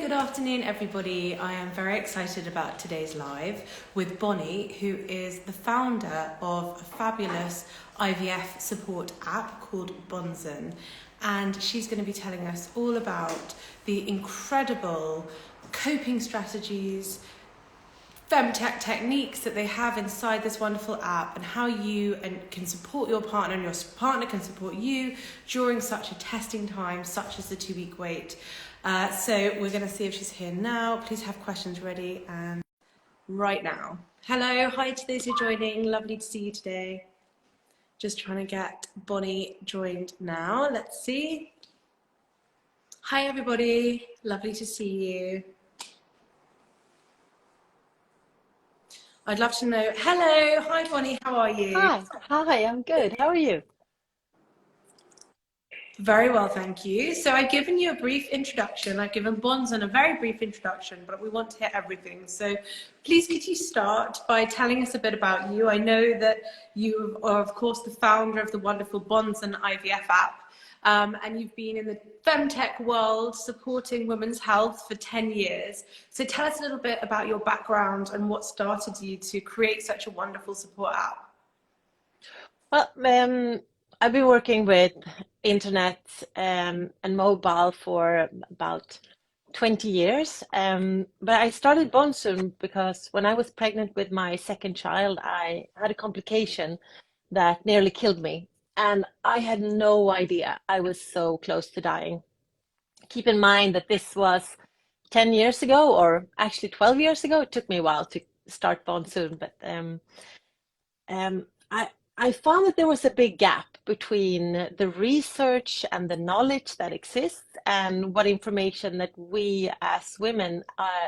Good afternoon, everybody. I am very excited about today's live with Bonnie, who is the founder of a fabulous IVF support app called Bonzunivf. And she's going to be telling us all about the incredible coping strategies, femtech techniques that they have inside this wonderful app, and how you can support your partner and your partner can support you during such a testing time, such as the 2-week wait. So we're going to see if she's here now. Please have questions ready and right now. Hello, hi to those who are joining. Lovely to see you today. Just trying to get Bonnie joined now. Let's see. Hi, everybody. Lovely to see you. I'd love to know. Hello, hi Bonnie, how are you? Hi, I'm good. How are you? Very well, thank you. So I've given you a brief introduction. I've given Bonzun a very brief introduction, but we want to hear everything. So please could you start by telling us a bit about you? I know that you are, of course, the founder of the wonderful Bonzun IVF app. And you've been in the femtech world supporting women's health for 10 years. So tell us a little bit about your background and what started you to create such a wonderful support app. Well, I've been working with internet and mobile for about 20 years. But I started Bonsun because when I was pregnant with my second child, I had a complication that nearly killed me. And I had no idea I was so close to dying. Keep in mind that this was 10 years ago, or actually 12 years ago. It took me a while to start Bonsun, but um, I, I found that there was a big gap between the research and the knowledge that exists and what information that we as women,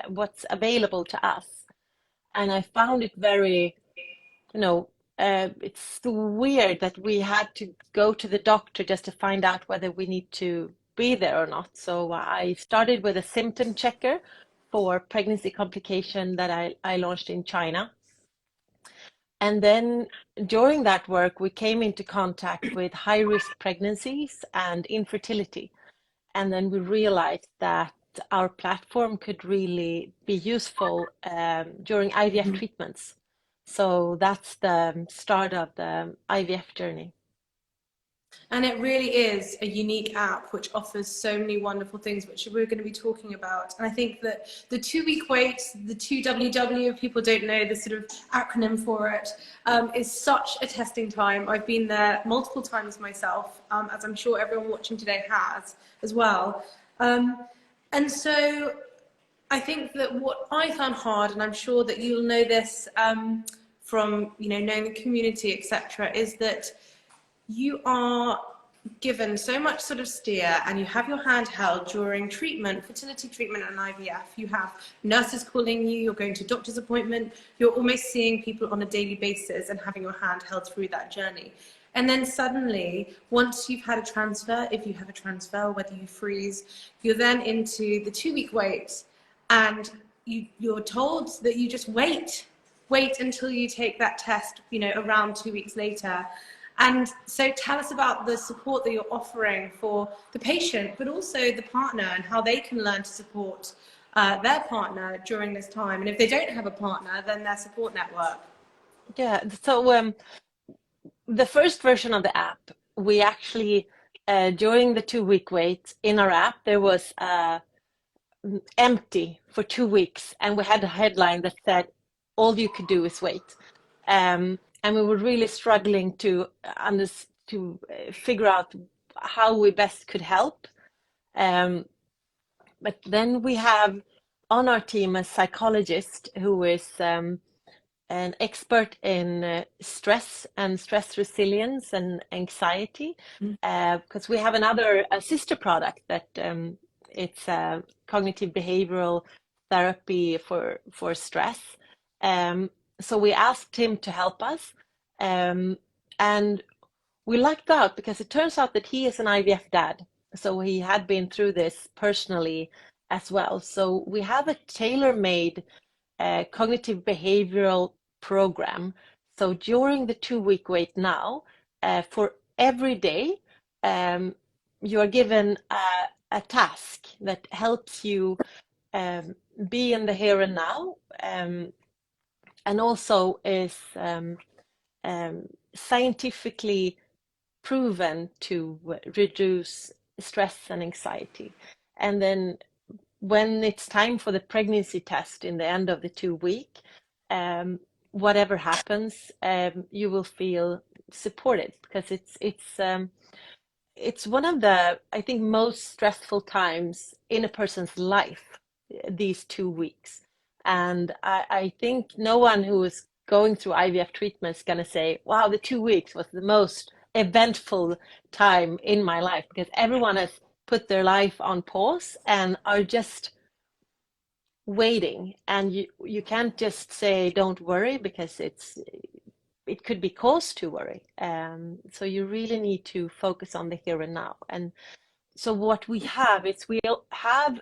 what's available to us. And I found it very, you know, it's so weird that we had to go to the doctor just to find out whether we need to be there or not. So I started with a symptom checker for pregnancy complication that I launched in China. And then during that work, we came into contact with high-risk pregnancies and infertility. And then we realized that our platform could really be useful during IVF treatments. So that's the start of the IVF journey. And it really is a unique app which offers so many wonderful things, which we're going to be talking about. And I think that the 2-week wait, the 2WW, if people don't know the sort of acronym for it, is such a testing time. I've been there multiple times myself, as I'm sure everyone watching today has as well. And so I think that what I found hard, and I'm sure that you'll know this from knowing the community, etc., is that you are given so much sort of steer and you have your hand held during treatment, fertility treatment and IVF. You have nurses calling you, you're going to doctor's appointment, you're almost seeing people on a daily basis and having your hand held through that journey. And then suddenly, once you've had a transfer, if you have a transfer, whether you freeze, you're then into the 2-week wait, and you're told that you just wait until you take that test, around 2 weeks later. And so tell us about the support that you're offering for the patient, but also the partner, and how they can learn to support their partner during this time. And if they don't have a partner, then their support network. Yeah, so the first version of the app, we actually, during the 2-week wait in our app, there was empty for 2 weeks. And we had a headline that said, all you could do is wait. And we were really struggling to figure out how we best could help. But then we have on our team a psychologist who is an expert in stress and stress resilience and anxiety, because we have a sister product that it's a cognitive behavioral therapy for stress. So we asked him to help us, and we lucked out because it turns out that he is an IVF dad. So he had been through this personally as well. So we have a tailor-made cognitive behavioral program. So during the 2-week wait now, for every day, you are given a task that helps you um, be in the here and now, um, and also is scientifically proven to reduce stress and anxiety. And then when it's time for the pregnancy test in the end of the 2 week, um, whatever happens, you will feel supported, because it's one of the, I think, most stressful times in a person's life, these 2 weeks. And I think no one who is going through IVF treatment is going to say, wow, the 2 weeks was the most eventful time in my life, because everyone has put their life on pause and are just waiting. And you can't just say, don't worry, because it could be cause to worry. So you really need to focus on the here and now. And so what we have is we'll have,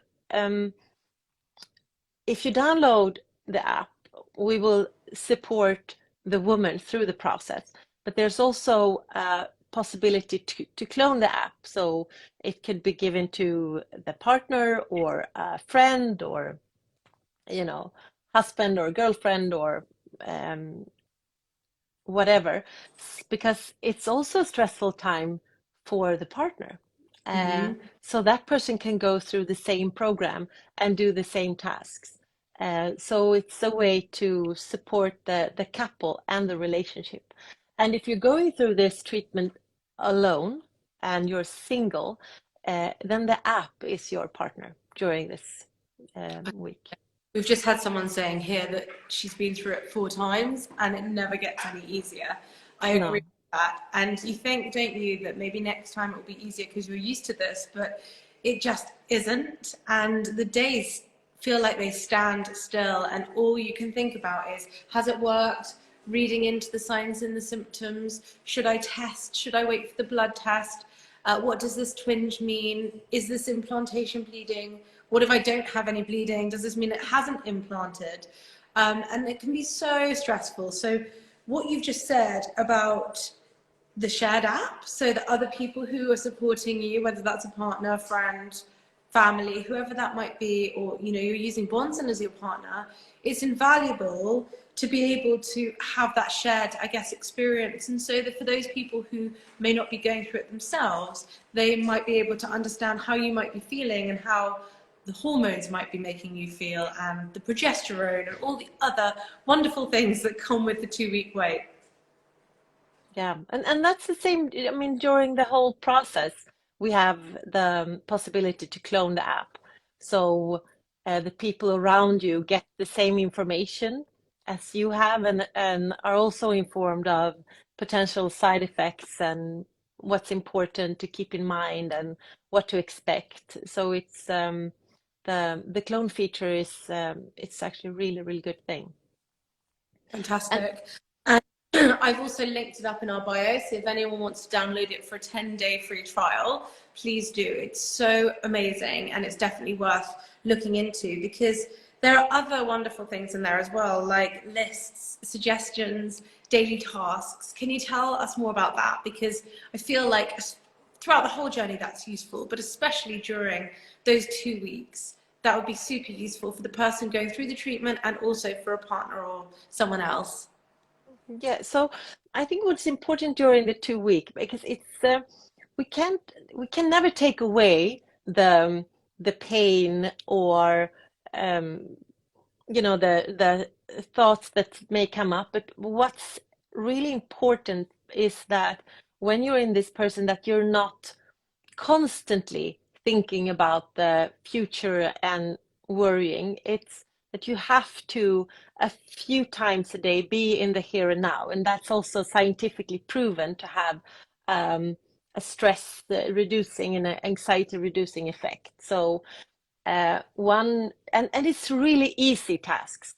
if you download the app, we will support the woman through the process. But there's also a possibility to clone the app. So it could be given to the partner or a friend, or, husband or girlfriend, or whatever, because it's also a stressful time for the partner. So that person can go through the same program and do the same tasks. So it's a way to support the couple and the relationship. And if you're going through this treatment alone and you're single, then the app is your partner during this week. We've just had someone saying here that she's been through it 4 times and it never gets any easier. I agree No. with that. And you think, don't you, that maybe next time it will be easier because you're used to this, but it just isn't. And the days feel like they stand still, and all you can think about is, has it worked? Reading into the signs and the symptoms. Should I test? Should I wait for the blood test? What does this twinge mean? Is this implantation bleeding? What if I don't have any bleeding? Does this mean it hasn't implanted? And it can be so stressful. So what you've just said about the shared app, so that other people who are supporting you, whether that's a partner, friend, family, whoever that might be, or you're using Bonson as your partner, it's invaluable to be able to have that shared, I guess, experience. And so that for those people who may not be going through it themselves, they might be able to understand how you might be feeling and how the hormones might be making you feel, and the progesterone and all the other wonderful things that come with the 2 week wait. Yeah, and that's the same. I mean, during the whole process, we have the possibility to clone the app. So the people around you get the same information as you have, and are also informed of potential side effects and what's important to keep in mind and what to expect. So it's the clone feature is it's actually a really, really good thing. And Fantastic. And I've also linked it up in our bio, so if anyone wants to download it for a 10-day free trial, please do. It's so amazing, and it's definitely worth looking into, because there are other wonderful things in there as well, like lists, suggestions, daily tasks. Can you tell us more about that? Because I feel like throughout the whole journey that's useful, but especially during those 2 weeks, that would be super useful for the person going through the treatment and also for a partner or someone else. yeah, so I think what's important during the 2 week, because it's we can't we can never take away the pain, or um, the thoughts that may come up. But what's really important is that when you're in this person, that you're not constantly thinking about the future and worrying. It's that you have to, a few times a day, be in the here and now. And that's also scientifically proven to have a stress reducing and an anxiety reducing effect. So and it's really easy tasks.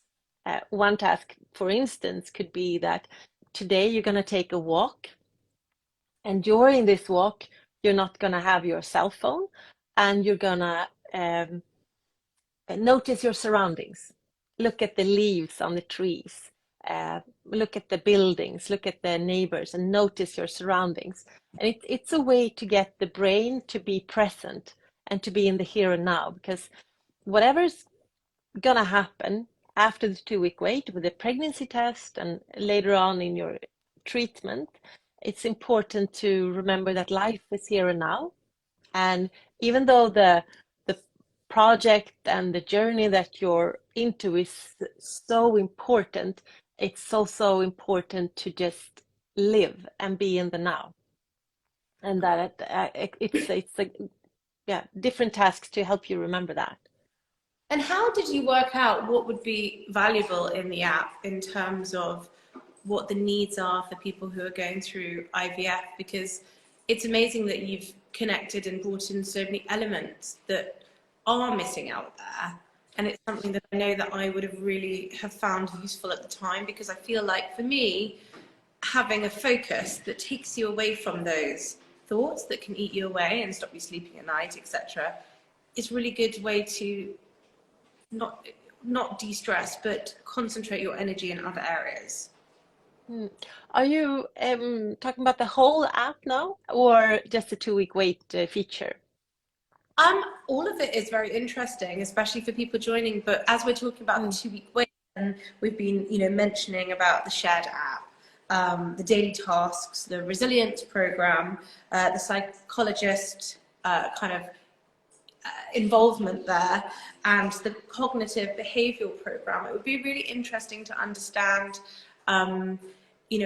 One task, for instance, could be that today you're going to take a walk, and during this walk, you're not going to have your cell phone, and you're going to notice your surroundings. Look at the leaves on the trees, look at the buildings, look at the neighbors, and notice your surroundings. And it's a way to get the brain to be present and to be in the here and now, because whatever's gonna happen after the 2 week wait with the pregnancy test and later on in your treatment, it's important to remember that life is here and now. And even though the project and the journey that you're into is so important, it's also important to just live and be in the now. And that it's a yeah, different tasks to help you remember that. And how did you work out what would be valuable in the app in terms of what the needs are for people who are going through IVF? Because it's amazing that you've connected and brought in so many elements that are missing out there. And it's something that I know that I would have really have found useful at the time, because I feel like for me, having a focus that takes you away from those thoughts that can eat you away and stop you sleeping at night, etc., is a really good way to not not de-stress, but concentrate your energy in other areas. Mm. Are you talking about the whole app now or just the 2 week wait feature? All of it is very interesting, especially for people joining. But as we're talking about the Mm. 2 week wait, and we've been, mentioning about the shared app, the daily tasks, the resilience program, the psychologist kind of involvement there, and the cognitive behavioural program. It would be really interesting to understand,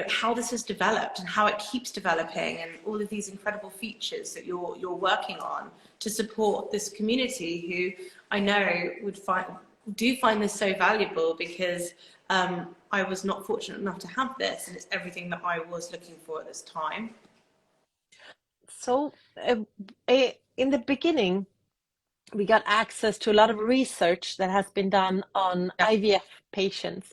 how this has developed and how it keeps developing, and all of these incredible features that you're working on to support this community, who I know do find this so valuable, because I was not fortunate enough to have this, and it's everything that I was looking for at this time. So, in the beginning, we got access to a lot of research that has been done on Yeah. IVF patients,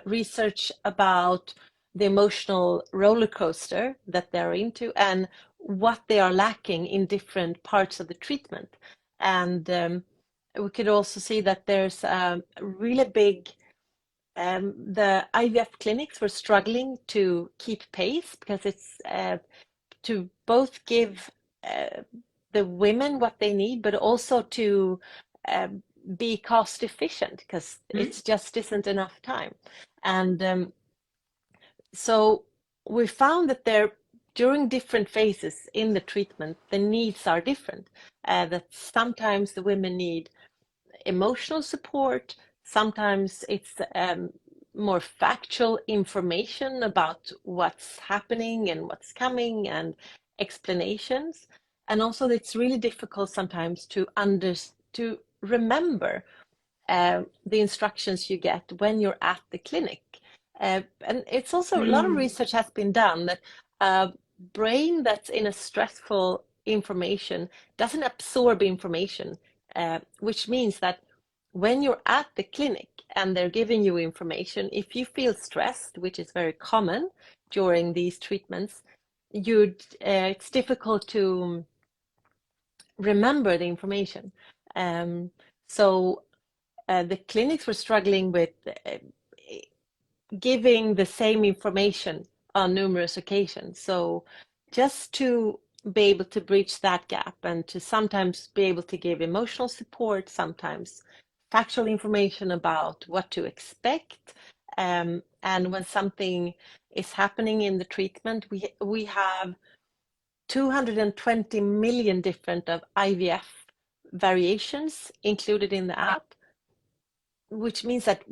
research about the emotional roller coaster that they're into and what they are lacking in different parts of the treatment. And we could also see that there's a really big, the IVF clinics were struggling to keep pace because it's to both give uh, the women what they need, but also to um, be cost efficient because Mm. it's just isn't enough time. And so we found that there, during different phases in the treatment, the needs are different. That sometimes the women need emotional support. Sometimes it's more factual information about what's happening and what's coming and explanations. And also, it's really difficult sometimes to remember the instructions you get when you're at the clinic. And it's also a lot of Mm. research has been done that a brain that's in a stressful information doesn't absorb information, which means that when you're at the clinic and they're giving you information, if you feel stressed, which is very common during these treatments, it's difficult to remember the information. Um, so the clinics were struggling with giving the same information on numerous occasions. So just to be able to bridge that gap and to sometimes be able to give emotional support, sometimes factual information about what to expect. And when something is happening in the treatment, we have 220 million different of IVF variations included in the app, which means that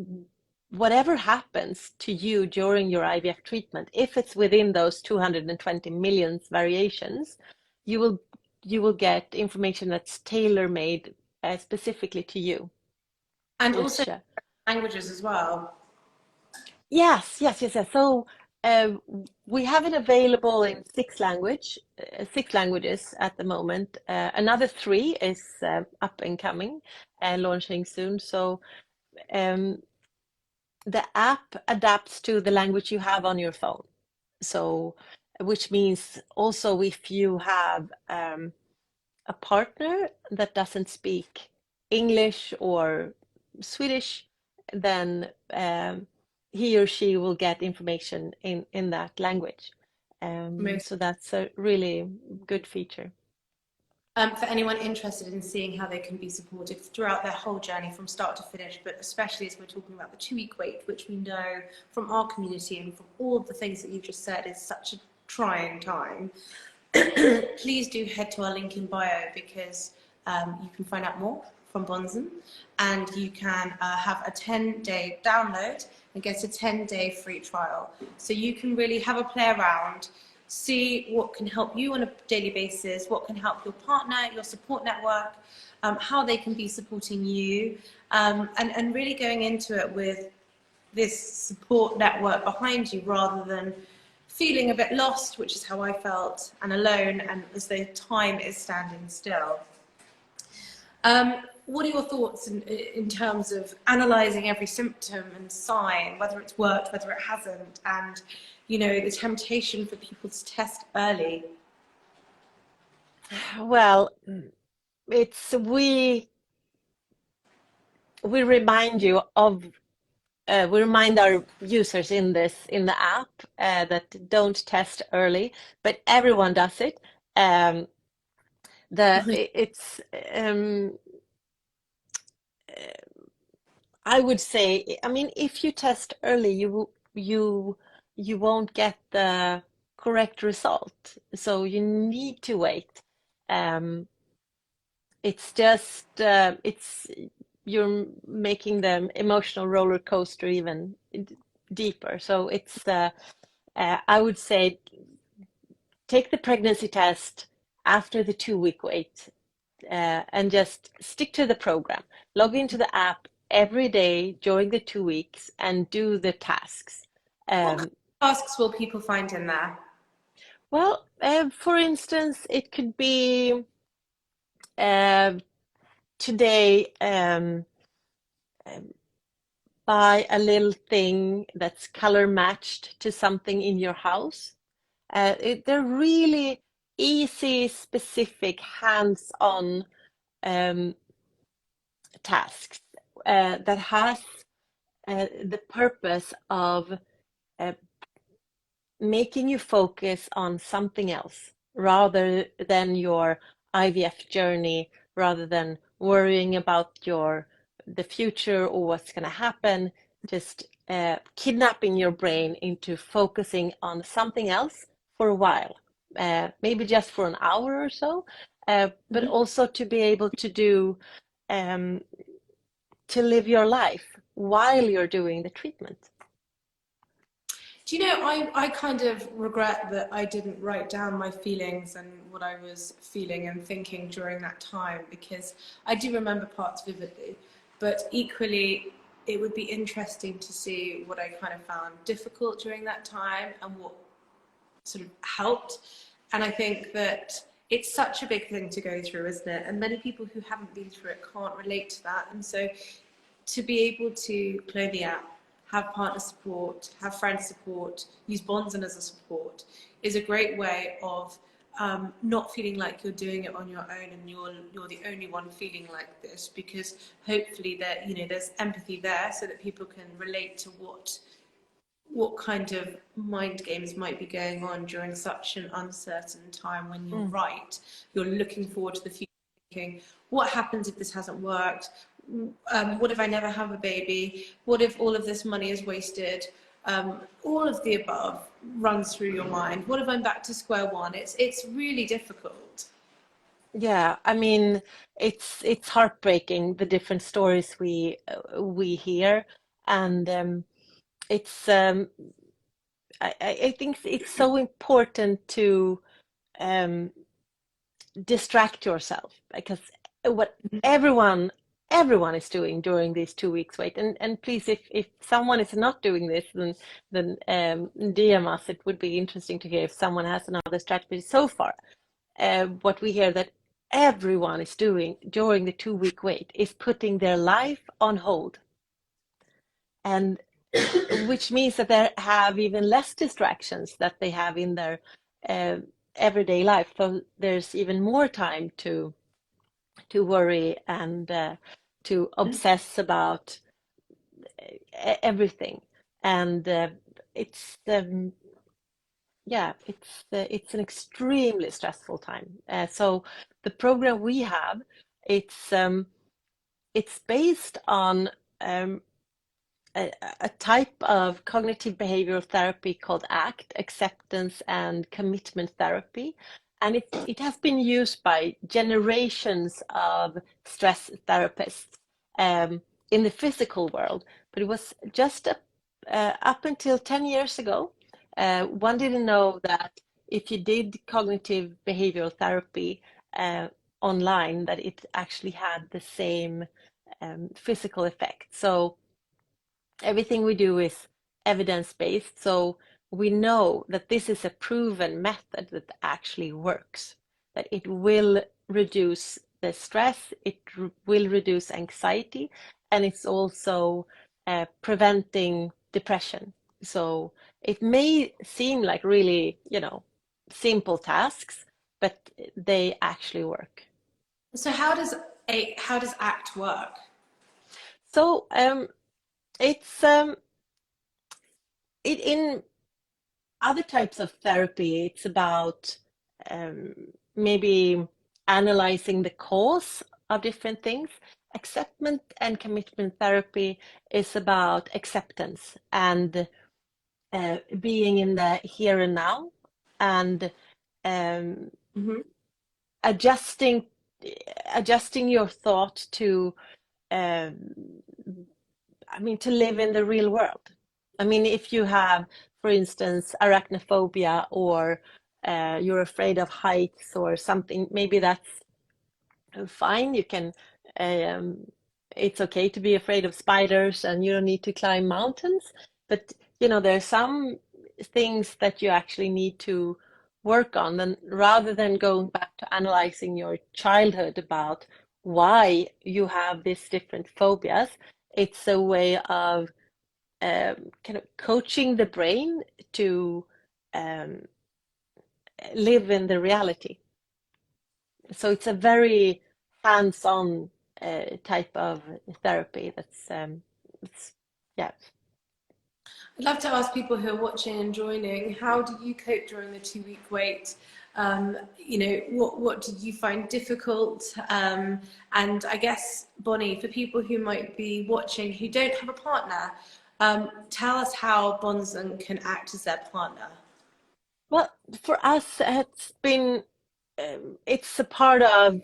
whatever happens to you during your IVF treatment, if it's within those 220 million variations, you will you will get information that's tailor-made specifically to you. And also Which languages as well. yes. So uh, we have it available in six languages at the moment. Another three is up and coming and launching soon. So um, the app adapts to the language you have on your phone. So, which means also if you have a partner that doesn't speak English or Swedish, then he or she will get information in that language. Most So that's a really good feature. for anyone interested in seeing how they can be supported throughout their whole journey from start to finish, but especially as we're talking about the 2 week wait, which we know from our community and from all of the things that you've just said is such a trying time. Please do head to our link in bio, because you can find out more from Bonzen, and you can have a 10-day download and get a 10-day free trial. So you can really have a play around, see what can help you on a daily basis, what can help your partner, your support network, how they can be supporting you, and really going into it with this support network behind you, rather than feeling a bit lost, which is how I felt, and alone, and as though time is standing still. What are your thoughts in terms of analysing every symptom and sign, whether it's worked, whether it hasn't, and the temptation for people to test early? Well, it's we remind you of we remind our users in the app that don't test early, but everyone does it. It's I would say, I mean, if you test early, you won't get the correct result. So you need to wait. It's just it's you're making the emotional roller coaster even deeper. So it's I would say take the pregnancy test after the 2 week wait, and just stick to the program. Log into the app every day during the 2 weeks and do the tasks. What kind of tasks will people find in there? Well, for instance, it could be today buy a little thing that's color matched to something in your house. They're really easy, specific, hands-on tasks that has the purpose of uh, making you focus on something else rather than your IVF journey, rather than worrying about the future or what's going to happen. Just kidnapping your brain into focusing on something else for a while, maybe just for an hour or so, but also to be able to do to live your life while you're doing the treatment. Do you know, I kind of regret that I didn't write down my feelings and what I was feeling and thinking during that time, because I do remember parts vividly, but equally it would be interesting to see what I kind of found difficult during that time and what sort of helped. And I think that it's such a big thing to go through, isn't it? And many people who haven't been through it can't relate to that. And so to be able to clone the app, have partner support, have friend support, use Bonzen as a support, is a great way of not feeling like you're doing it on your own and you're the only one feeling like this, because hopefully there's empathy there so that people can relate to what kind of mind games might be going on during such an uncertain time when you're right. You're looking forward to the future, thinking, what happens if this hasn't worked? What if I never have a baby? What if all of this money is wasted? All of the above runs through your mind. What if I'm back to square one? It's really difficult. Yeah, I mean, it's heartbreaking the different stories we hear, and it's I think it's so important to um, distract yourself, because what everyone is doing during these 2 weeks wait, and please, if someone is not doing this, then DM us. It would be interesting to hear if someone has another strategy. So far, what we hear that everyone is doing during the 2 week wait is putting their life on hold, and which means that they have even less distractions that they have in their uh, everyday life. So there's even more time to worry and to obsess about everything. And it's yeah, it's an extremely stressful time. So the program we have, it's it's based on um, a type of cognitive behavioral therapy called ACT, acceptance and commitment therapy. And it has been used by generations of stress therapists in the physical world. But it was just up until 10 years ago, one didn't know that if you did cognitive behavioral therapy online, that it actually had the same physical effect. So everything we do is evidence-based, so we know that this is a proven method that actually works, that it will reduce the stress, it will reduce anxiety, and it's also preventing depression. So it may seem like really, simple tasks, but they actually work. So how does ACT work? So it's in other types of therapy, it's about um, maybe analyzing the cause of different things. Acceptance and commitment therapy is about acceptance and being in the here and now, and um, Hmm. adjusting adjusting your thought to um, to live in the real world. I mean, if you have, for instance, arachnophobia, or you're afraid of heights or something, maybe that's fine. You can, um, it's okay to be afraid of spiders and you don't need to climb mountains. But, there are some things that you actually need to work on. Then rather than going back to analyzing your childhood about why you have these different phobias, it's a way of kind of coaching the brain to um, live in the reality. So it's a very hands-on type of therapy. It's, yeah. I'd love to ask people who are watching and joining, how do you cope during the 2 week wait? What did you find difficult? And I guess, Bonnie, for people who might be watching who don't have a partner, tell us how Bonzen can act as their partner. Well, for us, it's a part of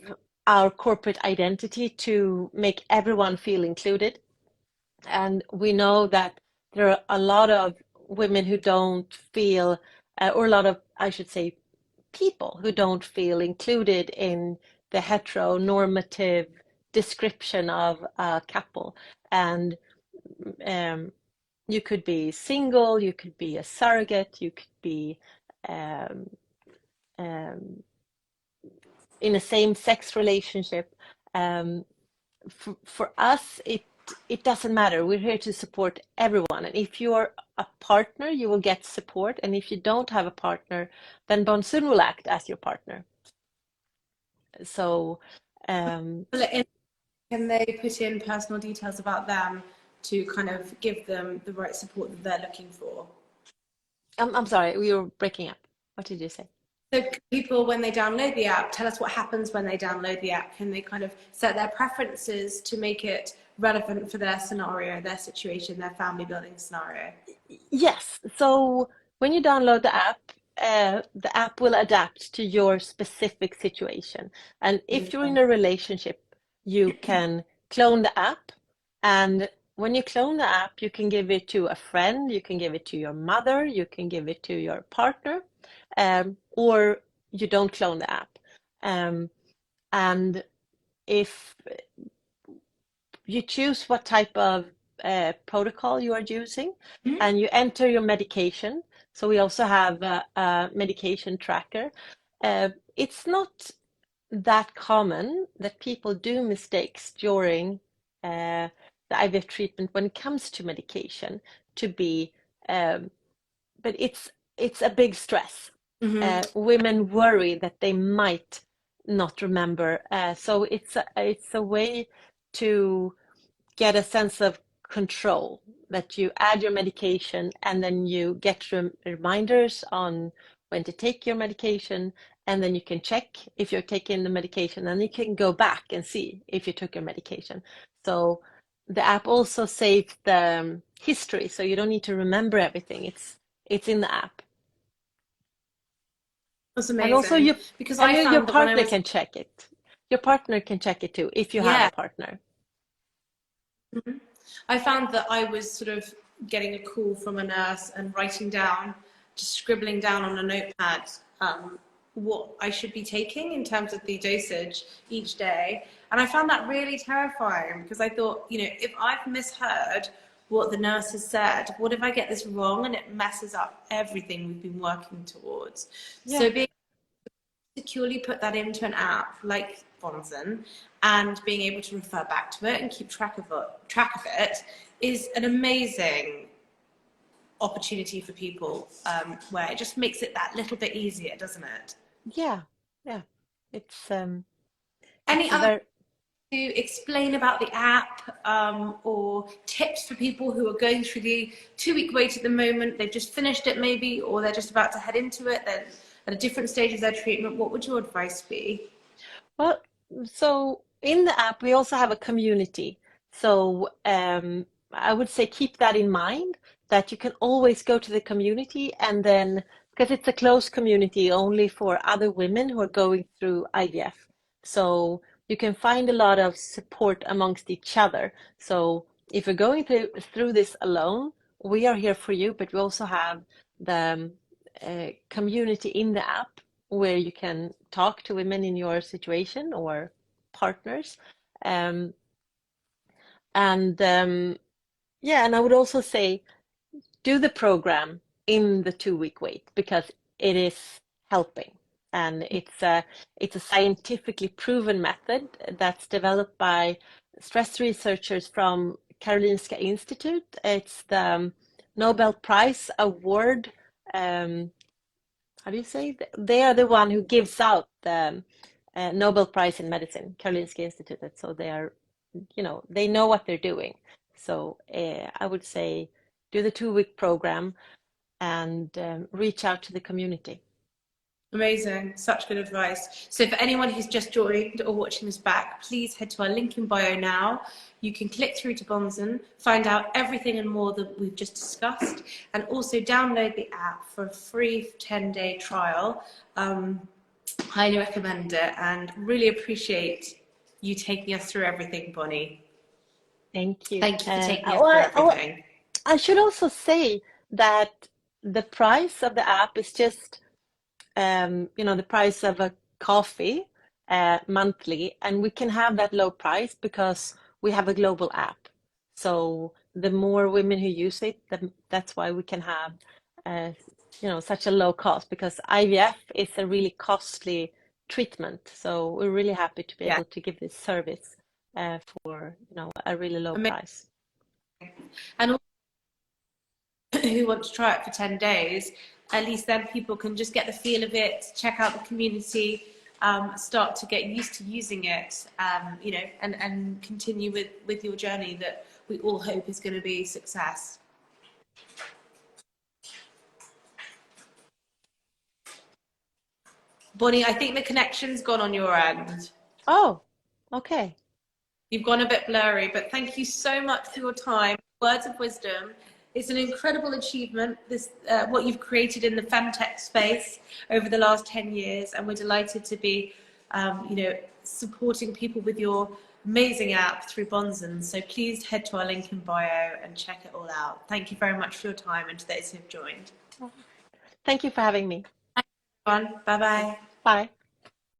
our corporate identity to make everyone feel included. And we know that there are a lot of women who don't feel, or a lot of, I should say, people who don't feel included in the heteronormative description of a couple. And um, you could be single, you could be a surrogate, you could be um, um, in a same-sex relationship. Um, for us, it doesn't matter. We're here to support everyone. And if you're a partner, you will get support. And if you don't have a partner, then Bonsun will act as your partner. So, um, Can they put in personal details about them to kind of give them the right support that they're looking for? I'm sorry, we were breaking up. What did you say? So people, when they download the app, tell us what happens when they download the app. Can they kind of set their preferences to make it relevant for their scenario, their situation, their family building scenario? Yes. So when you download the app will adapt to your specific situation. And if you're in a relationship, you can clone the app. And when you clone the app, you can give it to a friend, you can give it to your mother, you can give it to your partner, or you don't clone the app. And if you choose what type of protocol you are using, Mhm. and you enter your medication. So we also have a medication tracker. It's not that common that people do mistakes during the IVF treatment when it comes to medication to be, um, but it's a big stress. Hmm. Women worry that they might not remember. So it's a way to get a sense of control, that you add your medication and then you get reminders on when to take your medication, and then you can check if you're taking the medication, and you can go back and see if you took your medication. So the app also saves the history, so you don't need to remember everything. It's in the app. That's And also amazing because I your found that when I partner was, can check it. Your partner can check it too if you have a yeah, partner. mhm. I found that I was sort of getting a call from a nurse and writing down, just scribbling down on a notepad, what I should be taking in terms of the dosage each day. And I found that really terrifying because I thought, if I've misheard what the nurse has said, what if I get this wrong and it messes up everything we've been working towards? Yeah. So being securely put that into an app like Bonzen and being able to refer back to it and keep track of it is an amazing opportunity for people, where it just makes it that little bit easier, doesn't it? Yeah. Yeah. It's Any it's a other very to explain about the app, or tips for people who are going through the 2 week wait at the moment? They've just finished it maybe, or they're just about to head into it. They're at a different stage of their treatment. What would your advice be? well, so in the app we also have a community. So I would say keep that in mind, that you can always go to the community, and then because it's a closed community only for other women who are going through IVF. So you can find a lot of support amongst each other. So if you're going through this alone, we are here for you, but we also have the community in the app where you can talk to women in your situation or partners. Um, and yeah, and I would also say do the program in the 2 week wait, because it is helping. And it's a scientifically proven method that's developed by stress researchers from Karolinska Institute. It's the Nobel Prize Award. How do you say? They are the one who gives out the Nobel Prize in Medicine, Karolinska Institute. So they are, they know what they're doing. So I would say do the 2 week program and reach out to the community. Amazing. Such good advice. So for anyone who's just joined or watching this back, please head to our link in bio now. You can click through to Bonzen, find out everything and more that we've just discussed, and also download the app for a free 10-day trial. Highly recommend it, and really appreciate you taking us through everything, Bonnie. Thank you. Thank you for taking us Well, through everything. I should also say that the price of the app is just the price of a coffee monthly, and we can have that low price because we have a global app. So the more women who use it, that's why we can have such a low cost, because IVF is a really costly treatment. So we're really happy to be Yeah. able to give this service for a really low Amazing. price. And who want to try it for 10 days, at least then people can just get the feel of it, check out the community, start to get used to using it, and continue with your journey that we all hope is going to be a success. Bonnie, I think the connection's gone on your end. Oh, okay. You've gone a bit blurry, but thank you so much for your time. Words of wisdom. It's an incredible achievement, this what you've created in the femtech space over the last 10 years, and we're delighted to be, supporting people with your amazing app through Bonzen. So please head to our link in bio and check it all out. Thank you very much for your time and to those who've joined. Thank you for having me. Bye, everyone. Bye-bye. Bye.